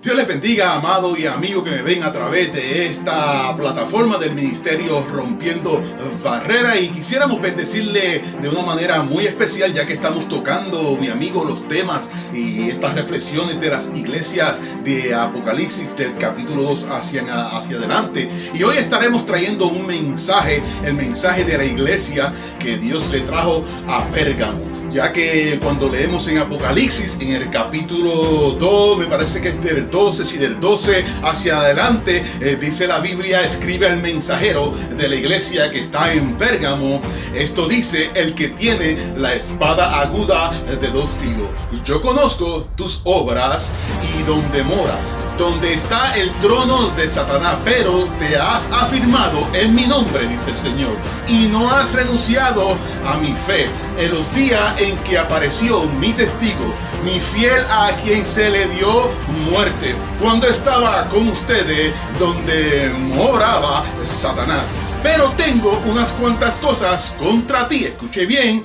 Dios les bendiga, amado y amigo que me ven a través de esta plataforma del ministerio Rompiendo Barreras, y quisiéramos bendecirle de una manera muy especial, ya que estamos tocando, mi amigo, los temas y estas reflexiones de las iglesias de Apocalipsis del capítulo 2 hacia adelante. Y hoy estaremos trayendo un mensaje, el mensaje de la iglesia que Dios le trajo a Pérgamo. Ya que cuando leemos en Apocalipsis, en el capítulo 2, me parece que es del 12, si del 12 hacia adelante, dice la Biblia, escribe al mensajero de la iglesia que está en Pérgamo. Esto dice: el que tiene la espada aguda de dos filos. Yo conozco tus obras y donde moras, donde está el trono de Satanás, pero te has afirmado en mi nombre, dice el Señor, y no has renunciado a mi fe. En los días en que apareció mi testigo, mi fiel, a quien se le dio muerte, cuando estaba con ustedes donde moraba Satanás. Pero tengo unas cuantas cosas contra ti. Escuche bien.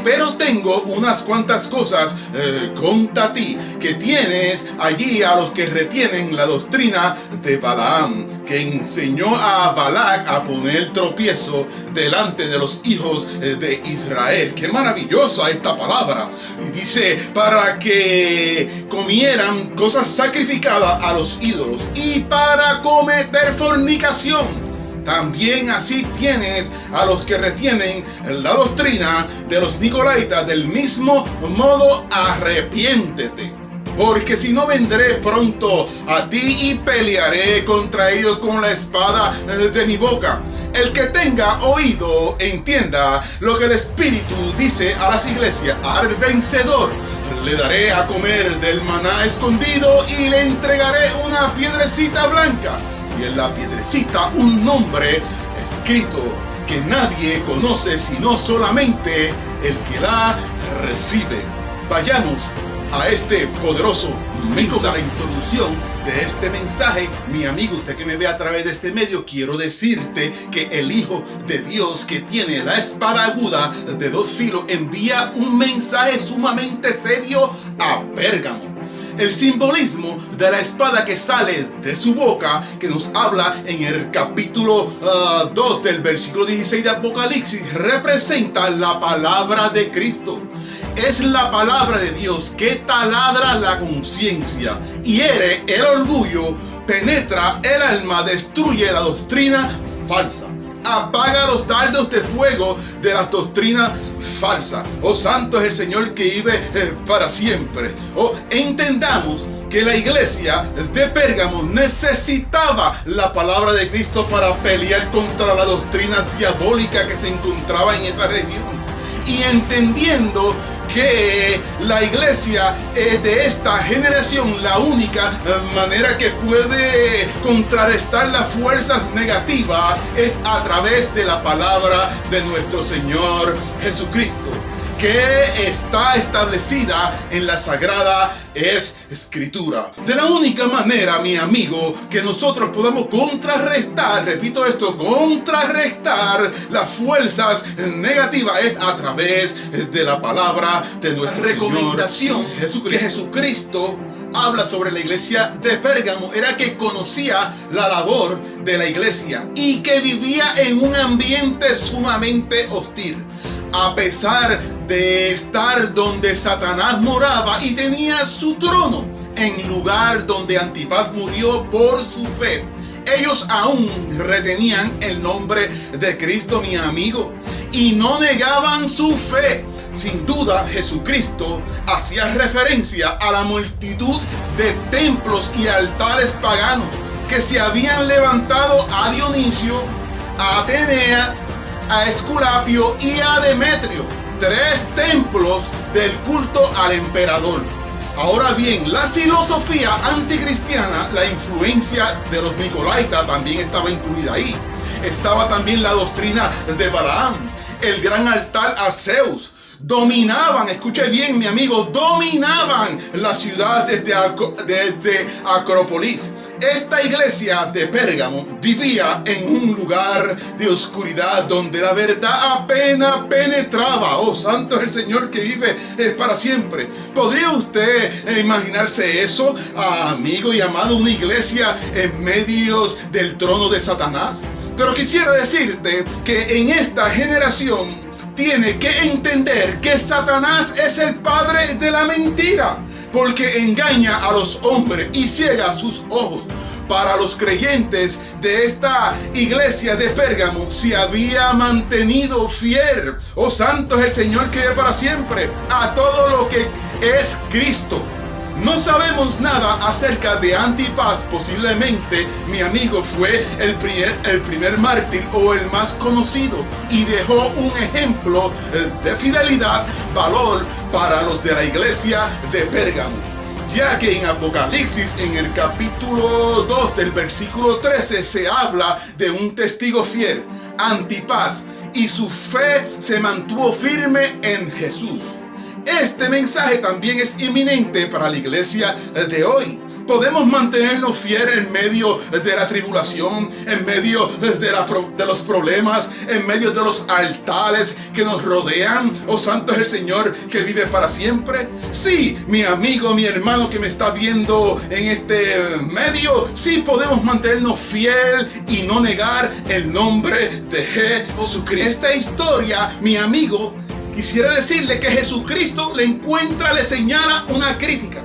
Pero tengo unas cuantas cosas contra ti, que tienes allí a los que retienen la doctrina de Balaam, que enseñó a Balac a poner tropiezo delante de los hijos de Israel. ¡Qué maravillosa esta palabra! Y dice: para que comieran cosas sacrificadas a los ídolos y para cometer fornicación. También así tienes a los que retienen la doctrina de los Nicolaitas. Del mismo modo, arrepiéntete, porque si no, vendré pronto a ti y pelearé contra ellos con la espada de mi boca. El que tenga oído, entienda lo que el Espíritu dice a las iglesias. Al vencedor le daré a comer del maná escondido y le entregaré una piedrecita blanca, y en la piedrecita un nombre escrito que nadie conoce sino solamente el que la recibe. Vayamos a este poderoso mensaje. La introducción de este mensaje, mi amigo, usted que me ve a través de este medio, quiero decirte que el Hijo de Dios, que tiene la espada aguda de dos filos, envía un mensaje sumamente serio a Pérgamo. El simbolismo de la espada que sale de su boca, que nos habla en el capítulo 2 del versículo 16 de Apocalipsis, representa la palabra de Cristo. Es la palabra de Dios que taladra la conciencia, hiere el orgullo, penetra el alma, destruye la doctrina falsa, apaga los dardos de fuego de las doctrinas falsas. Oh, santo es el Señor que vive para siempre. Oh, entendamos que la iglesia de Pérgamo necesitaba la palabra de Cristo para pelear contra la doctrina diabólica que se encontraba en esa región. Y entendiendo que la iglesia de esta generación, la única manera que puede contrarrestar las fuerzas negativas es a través de la palabra de nuestro Señor Jesucristo, que está establecida en la Sagrada Escritura. De la única manera, mi amigo, que nosotros podamos contrarrestar, repito esto, contrarrestar las fuerzas negativas es a través de la palabra de nuestra recomendación. Que Jesucristo habla sobre la iglesia de Pérgamo era que conocía la labor de la iglesia y que vivía en un ambiente sumamente hostil. A pesar de estar donde Satanás moraba y tenía su trono, en lugar donde Antipas murió por su fe, ellos aún retenían el nombre de Cristo, mi amigo, y no negaban su fe. Sin duda, Jesucristo hacía referencia a la multitud de templos y altares paganos que se habían levantado a Dionisio, a Ateneas, a Esculapio y a Demetrio, tres templos del culto al emperador. Ahora bien, la filosofía anticristiana, la influencia de los Nicolaitas también estaba incluida ahí. Estaba también la doctrina de Balaam, el gran altar a Zeus. Dominaban, escuche bien, mi amigo, dominaban la ciudad desde Acrópolis. Esta iglesia de Pérgamo vivía en un lugar de oscuridad donde la verdad apenas penetraba. Oh, santo es el Señor que vive para siempre. ¿Podría usted imaginarse eso, amigo y amado? Una iglesia en medio del trono de Satanás. Pero quisiera decirte que en esta generación tiene que entender que Satanás es el padre de la mentira, porque engaña a los hombres y ciega sus ojos. Para los creyentes de esta iglesia de Pérgamo se había mantenido fiel, oh santo es el Señor que vive para siempre, a todo lo que es Cristo. No sabemos nada acerca de Antipas. Posiblemente, mi amigo, fue el primer mártir o el más conocido y dejó un ejemplo de fidelidad, valor para los de la iglesia de Pérgamo. Ya que en Apocalipsis, en el capítulo 2 del versículo 13, se habla de un testigo fiel, Antipas, y su fe se mantuvo firme en Jesús. Este mensaje también es inminente para la iglesia de hoy. Podemos mantenernos fieles en medio de la tribulación, en medio de los problemas, en medio de los altares que nos rodean. Oh, santo es el Señor que vive para siempre. Sí, mi amigo, mi hermano que me está viendo en este medio, sí podemos mantenernos fieles y no negar el nombre de Jesucristo. Esta historia, mi amigo, quisiera decirle que Jesucristo le señala una crítica.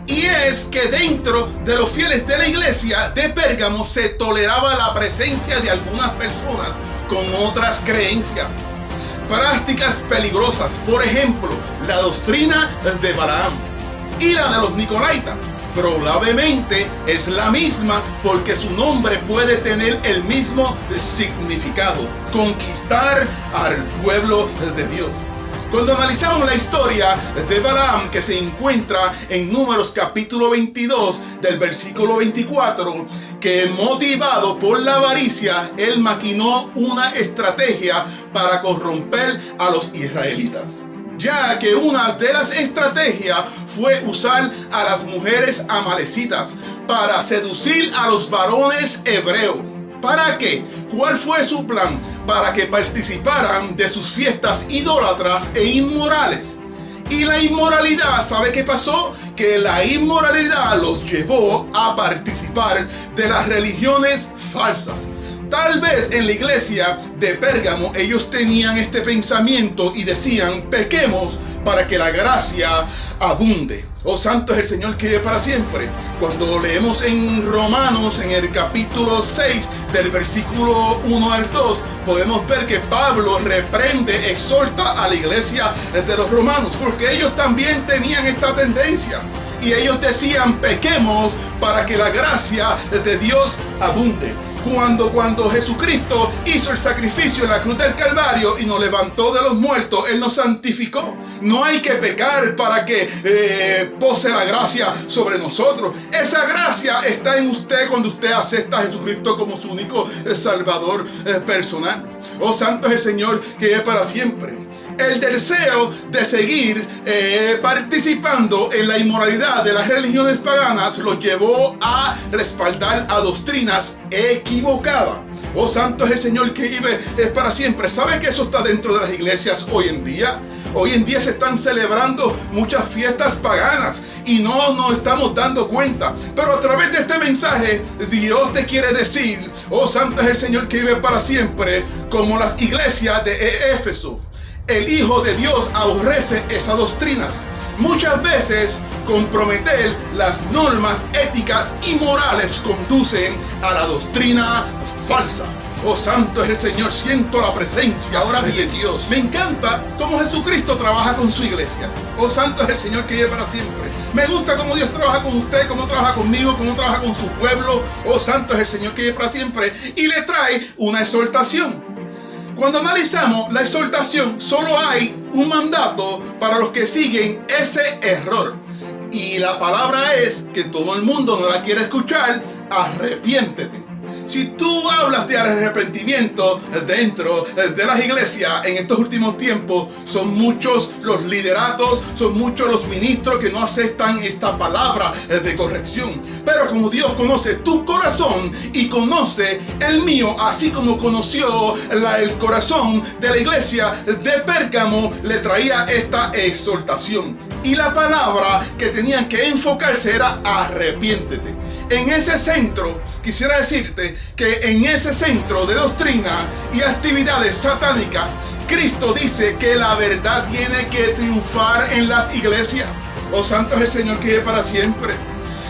Y es que dentro de los fieles de la iglesia de Pérgamo se toleraba la presencia de algunas personas con otras creencias, prácticas peligrosas. Por ejemplo, la doctrina de Balaam y la de los Nicolaitas. Probablemente es la misma porque su nombre puede tener el mismo significado: conquistar al pueblo de Dios. Cuando analizamos la historia de Balaam, que se encuentra en Números capítulo 22 del versículo 24, que motivado por la avaricia, él maquinó una estrategia para corromper a los israelitas. Ya que una de las estrategias fue usar a las mujeres amalecitas para seducir a los varones hebreos. ¿Para qué? ¿Cuál fue su plan? Para que participaran de sus fiestas idólatras e inmorales. Y la inmoralidad, ¿sabe qué pasó? Que la inmoralidad los llevó a participar de las religiones falsas. Tal vez en la iglesia de Pérgamo ellos tenían este pensamiento y decían: pequemos para que la gracia abunde. Oh, santo es el Señor que vive para siempre. Cuando leemos en Romanos, en el capítulo 6, del versículo 1 al 2, podemos ver que Pablo reprende, exhorta a la iglesia de los romanos, porque ellos también tenían esta tendencia. Y ellos decían: pequemos para que la gracia de Dios abunde. Cuando Jesucristo hizo el sacrificio en la cruz del Calvario y nos levantó de los muertos, Él nos santificó. No hay que pecar para que pose la gracia sobre nosotros. Esa gracia está en usted cuando usted acepta a Jesucristo como su único Salvador personal. Oh, santo es el Señor que vive para siempre. El deseo de seguir participando en la inmoralidad de las religiones paganas los llevó a respaldar a doctrinas equivocadas. Oh, santo es el Señor que vive para siempre. ¿Sabe que eso está dentro de las iglesias hoy en día? Hoy en día se están celebrando muchas fiestas paganas y no nos estamos dando cuenta. Pero a través de este mensaje, Dios te quiere decir: oh, santo es el Señor que vive para siempre, como las iglesias de Éfeso. El Hijo de Dios aborrece esas doctrinas. Muchas veces comprometer las normas éticas y morales conducen a la doctrina falsa. Oh, santo es el Señor, siento la presencia ahora de Dios. Me encanta cómo Jesucristo trabaja con su iglesia. Oh, santo es el Señor que vive para siempre. Me gusta cómo Dios trabaja con usted, cómo trabaja conmigo, cómo trabaja con su pueblo. Oh, santo es el Señor que vive para siempre. Y le trae una exhortación. Cuando analizamos la exhortación, solo hay un mandato para los que siguen ese error. Y la palabra es que todo el mundo no la quiere escuchar: arrepiéntete. Si tú hablas de arrepentimiento dentro de las iglesias en estos últimos tiempos, son muchos los lideratos, son muchos los ministros que no aceptan esta palabra de corrección. Pero como Dios conoce tu corazón y conoce el mío, así como conoció el corazón de la iglesia de Pérgamo, le traía esta exhortación. Y la palabra que tenían que enfocarse era arrepiéntete. En ese centro, quisiera decirte que en ese centro de doctrina y actividades satánicas, Cristo dice que la verdad tiene que triunfar en las iglesias. Oh, santo es el Señor que vive para siempre.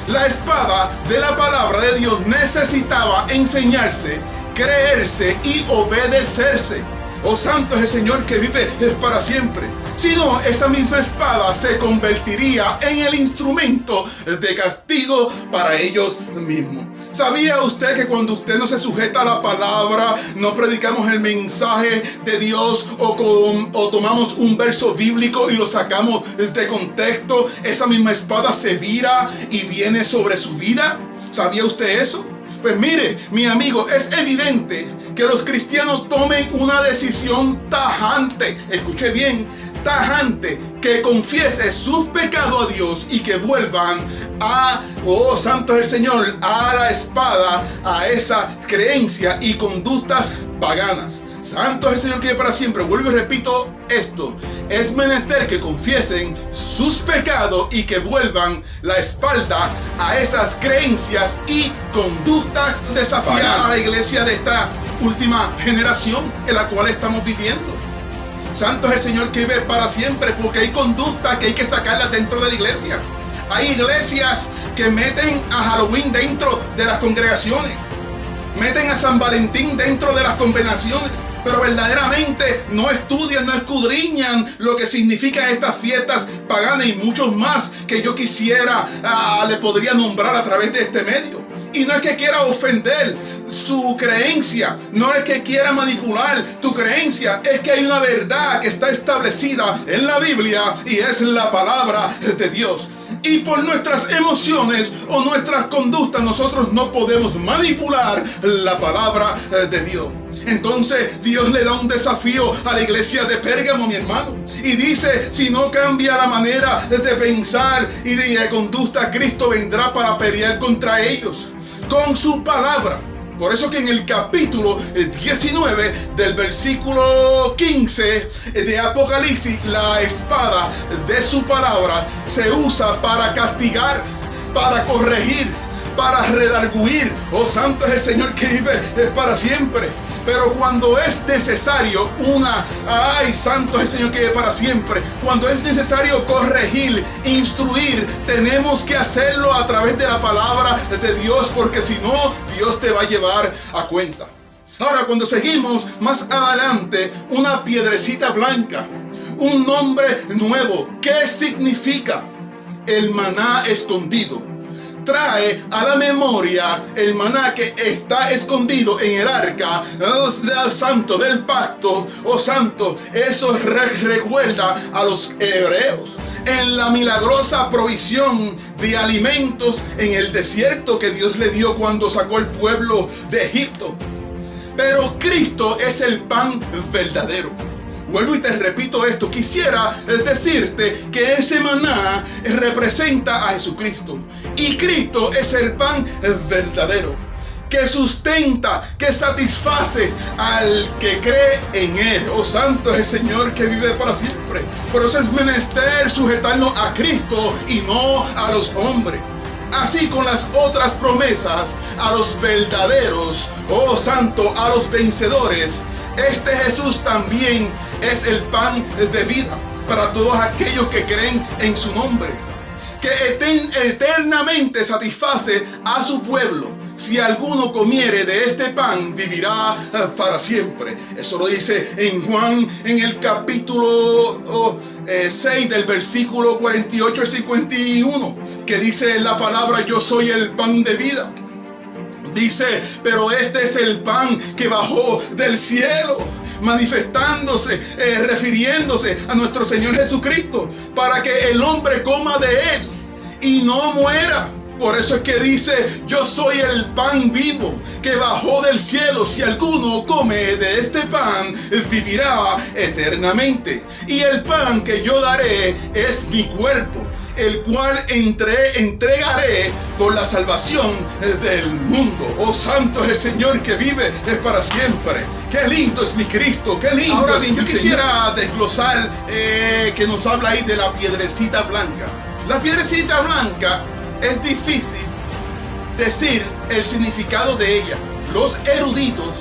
La espada de la palabra de Dios necesitaba enseñarse, creerse y obedecerse. Oh, santo es el Señor que vive para siempre. Si no, esa misma espada se convertiría en el instrumento de castigo para ellos mismos. ¿Sabía usted que cuando usted no se sujeta a la palabra, no predicamos el mensaje de Dios o tomamos un verso bíblico y lo sacamos de contexto, esa misma espada se vira y viene sobre su vida? ¿Sabía usted eso? Pues mire, mi amigo, es evidente que los cristianos tomen una decisión tajante. Escuche bien, tajante, que confiese sus pecados a Dios y que vuelvan oh santo es el Señor, a la espada, a esa creencia y conductas paganas. Santo es el Señor que vive para siempre. Vuelvo y repito esto. Es menester que confiesen sus pecados y que vuelvan la espalda a esas creencias y conductas desafiadas a la iglesia de esta última generación en la cual estamos viviendo. Santo es el Señor que vive para siempre, porque hay conductas que hay que sacarlas dentro de la iglesia. Hay iglesias que meten a Halloween dentro de las congregaciones, meten a San Valentín dentro de las convenaciones, pero verdaderamente no estudian, no escudriñan lo que significan estas fiestas paganas y muchos más que yo quisiera, le podría nombrar a través de este medio. Y no es que quiera ofender su creencia, no es que quiera manipular tu creencia, es que hay una verdad que está establecida en la Biblia y es la palabra de Dios. Y por nuestras emociones o nuestras conductas nosotros no podemos manipular la palabra de Dios. Entonces Dios le da un desafío a la iglesia de Pérgamo, mi hermano, y dice: si no cambia la manera de pensar y de conducta, Cristo vendrá para pelear contra ellos con su palabra. Por eso que en el capítulo 19 del versículo 15 de Apocalipsis, la espada de su palabra se usa para castigar, para corregir, para redarguir. Oh, santo es el Señor que vive para siempre. Pero cuando es necesario santo es el Señor que vive para siempre. Cuando es necesario corregir, instruir, tenemos que hacerlo a través de la palabra de Dios, porque si no, Dios te va a llevar a cuenta. Ahora, cuando seguimos más adelante, una piedrecita blanca, un nombre nuevo. ¿Qué significa? El maná escondido. Trae a la memoria el maná que está escondido en el arca del santo, del pacto. Oh, santo, eso recuerda a los hebreos en la milagrosa provisión de alimentos en el desierto que Dios le dio cuando sacó al pueblo de Egipto. Pero Cristo es el pan verdadero. Vuelvo y te repito esto. Quisiera decirte que ese maná representa a Jesucristo. Y Cristo es el pan verdadero, que sustenta, que satisface al que cree en Él. Oh, santo es el Señor que vive para siempre. Por eso es menester sujetarnos a Cristo y no a los hombres. Así con las otras promesas a los verdaderos, oh santo, a los vencedores. Este Jesús también es el pan de vida para todos aquellos que creen en su nombre, que eternamente satisface a su pueblo. Si alguno comiere de este pan, vivirá para siempre. Eso lo dice en Juan, en el capítulo 6 del versículo 48 al 51, que dice la palabra: yo soy el pan de vida. Dice: pero este es el pan que bajó del cielo, manifestándose, refiriéndose a nuestro Señor Jesucristo, para que el hombre coma de él y no muera. Por eso es que dice: yo soy el pan vivo que bajó del cielo. Si alguno come de este pan, vivirá eternamente. Y el pan que yo daré es mi cuerpo, el cual entregaré por la salvación del mundo. Oh, santo es el Señor que vive es para siempre. Qué lindo es mi Cristo, qué lindo. Ahora bien, yo quisiera desglosar que nos habla ahí de la piedrecita blanca. La piedrecita blanca es difícil decir el significado de ella. Los eruditos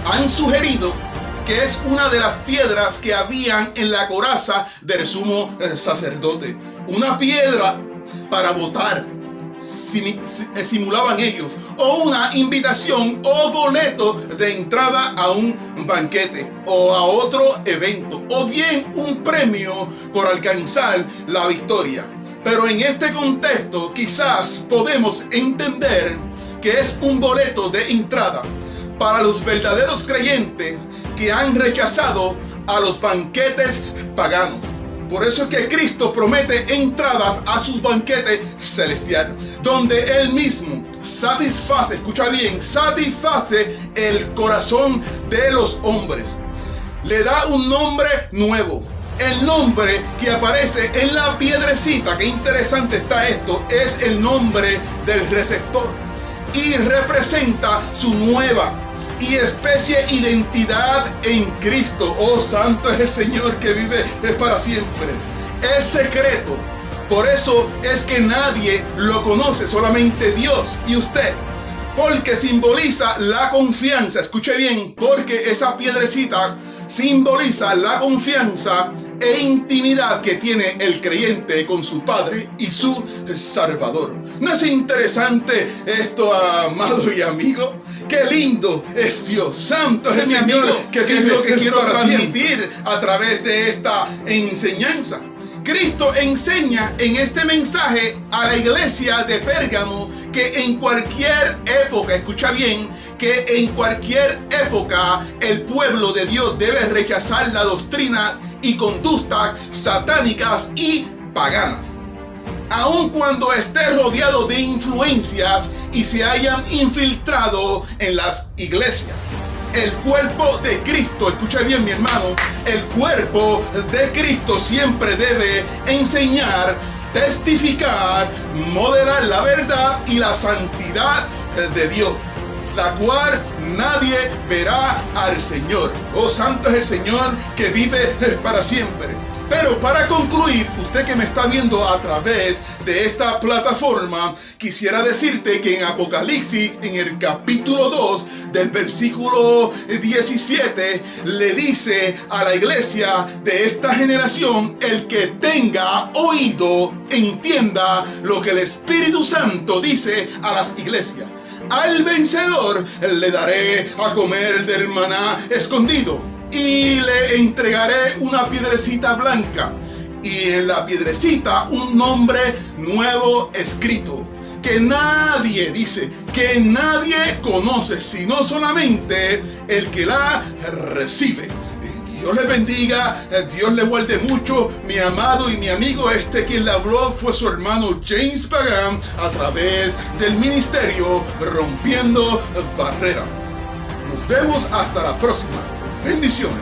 han sugerido que es una de las piedras que habían en la coraza del sumo sacerdote. Una piedra para votar, simulaban ellos, o una invitación o boleto de entrada a un banquete o a otro evento, o bien un premio por alcanzar la victoria. Pero en este contexto quizás podemos entender que es un boleto de entrada para los verdaderos creyentes que han rechazado a los banquetes paganos. Por eso es que Cristo promete entradas a su banquete celestial, donde Él mismo satisface, escucha bien, satisface el corazón de los hombres. Le da un nombre nuevo. El nombre que aparece en la piedrecita, qué interesante está esto, es el nombre del receptor y representa su nueva y especie identidad en Cristo. Oh, santo es el Señor que vive es para siempre. Es secreto, por eso es que nadie lo conoce, solamente Dios y usted, porque simboliza la confianza. Escuche bien, porque esa piedrecita simboliza la confianza e intimidad que tiene el creyente con su Padre y su Salvador. ¿No es interesante esto, amado y amigo? ¡Qué lindo es Dios! ¡Santo es el Señor que es lo que quiero transmitir a través de esta enseñanza! Cristo enseña en este mensaje a la iglesia de Pérgamo que en cualquier época, escucha bien, que en cualquier época el pueblo de Dios debe rechazar las doctrinas y conductas satánicas y paganas, aun cuando esté rodeado de influencias y se hayan infiltrado en las iglesias. El cuerpo de Cristo, escucha bien mi hermano, el cuerpo de Cristo siempre debe enseñar, testificar, modelar la verdad y la santidad de Dios, la cual nadie verá al Señor. Oh, santo es el Señor que vive para siempre. Pero para concluir, usted que me está viendo a través de esta plataforma, quisiera decirte que en Apocalipsis, en el capítulo 2, del versículo 17, le dice a la iglesia de esta generación: el que tenga oído, entienda lo que el Espíritu Santo dice a las iglesias. Al vencedor le daré a comer del maná escondido, y le entregaré una piedrecita blanca, y en la piedrecita un nombre nuevo escrito, que nadie, dice, que nadie conoce, sino solamente el que la recibe. Dios le bendiga, Dios le guarde mucho, mi amado y mi amigo. Quien le habló fue su hermano James Pagan a través del ministerio Rompiendo Barreras. Nos vemos hasta la próxima. Bendiciones.